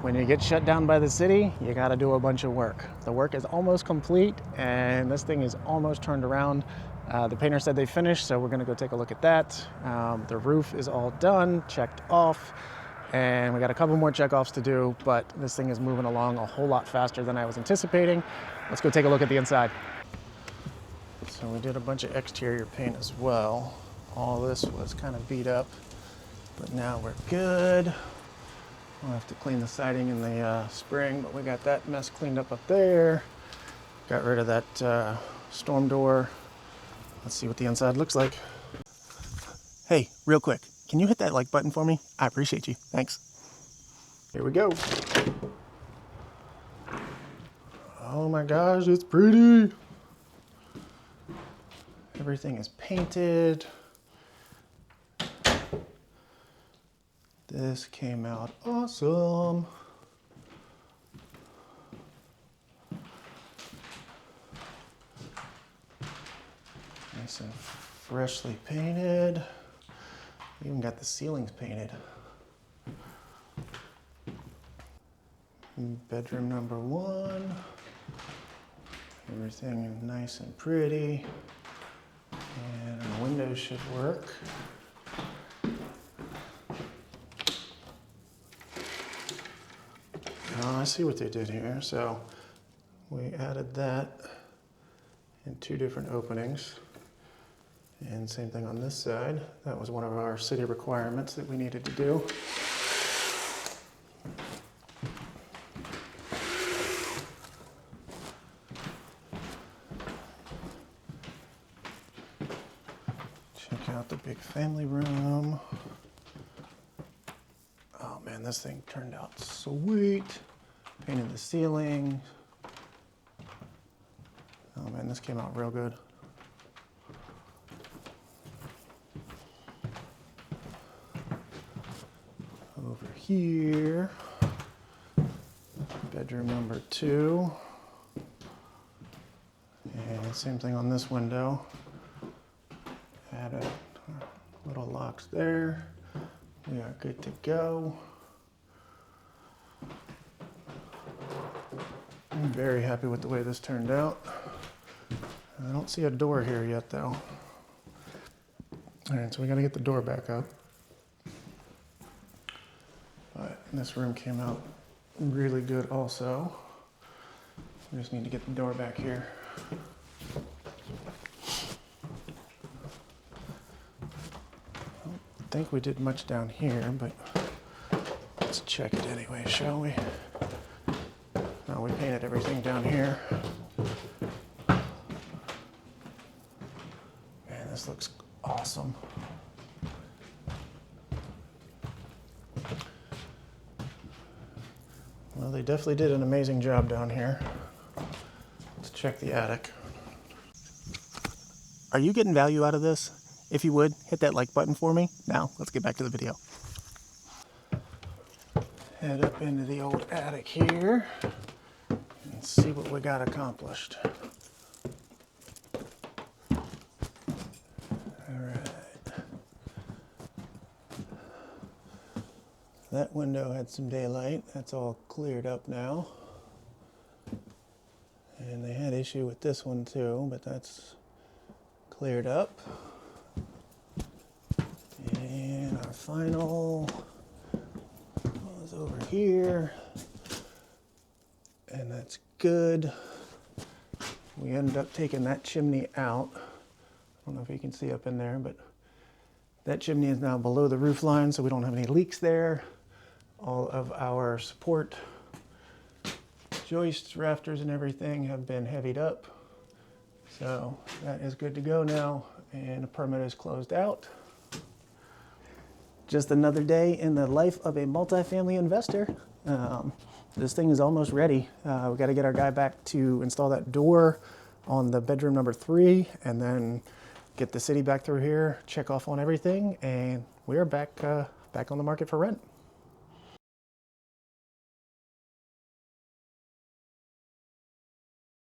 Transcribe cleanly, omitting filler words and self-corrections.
When you get shut down by the city, you got to do a bunch of work. The work is almost complete, and this thing is almost turned around. The painter said they finished, so we're going to go take a look at that. The roof is all done, checked off, and we got a couple more checkoffs to do, but this thing is moving along a whole lot faster than I was anticipating. Let's go take a look at the inside. So we did a bunch of exterior paint as well. All this was kind of beat up, but now we're good. We'll have to clean the siding in the spring, but we got that mess cleaned up there. Got rid of that storm door. Let's see what the inside looks like. Hey, real quick, can you hit that like button for me? I appreciate you. Thanks. Here we go. Oh my gosh, it's pretty. Everything is painted. This came out awesome. Nice and freshly painted. Even got the ceilings painted. Bedroom number 1. Everything is nice and pretty. And our windows should work. Oh, I see what they did here. So we added that in 2 different openings. And same thing on this side. That was one of our city requirements that we needed to do. Check out the big family room. Oh man, this thing turned out sweet. Painted the ceiling. Oh man, this came out real good. Over here, bedroom number 2. And same thing on this window. Added little locks there. We are good to go. I'm very happy with the way this turned out. I don't see a door here yet though. All right, so we gotta get the door back up. But this room came out really good also. We just need to get the door back here. I don't think we did much down here, but let's check it anyway, shall we? No, we painted everything down here. Man, this looks awesome. Well, they definitely did an amazing job down here. Let's check the attic. Are you getting value out of this? If you would, hit that like button for me. Now, let's get back to the video. Head up into the old attic here and see what we got accomplished. That window had some daylight. That's all cleared up now. And they had issue with this one too, but that's cleared up. And our final was over here. And that's good. We ended up taking that chimney out. I don't know if you can see up in there, but that chimney is now below the roof line, so we don't have any leaks there. All of our support joists, rafters, and everything have been heavied up. So that is good to go now, and the permit is closed out. Just another day in the life of a multifamily investor. This thing is almost ready. We got to get our guy back to install that door on the bedroom number 3, and then get the city back through here, check off on everything, and we are back on the market for rent.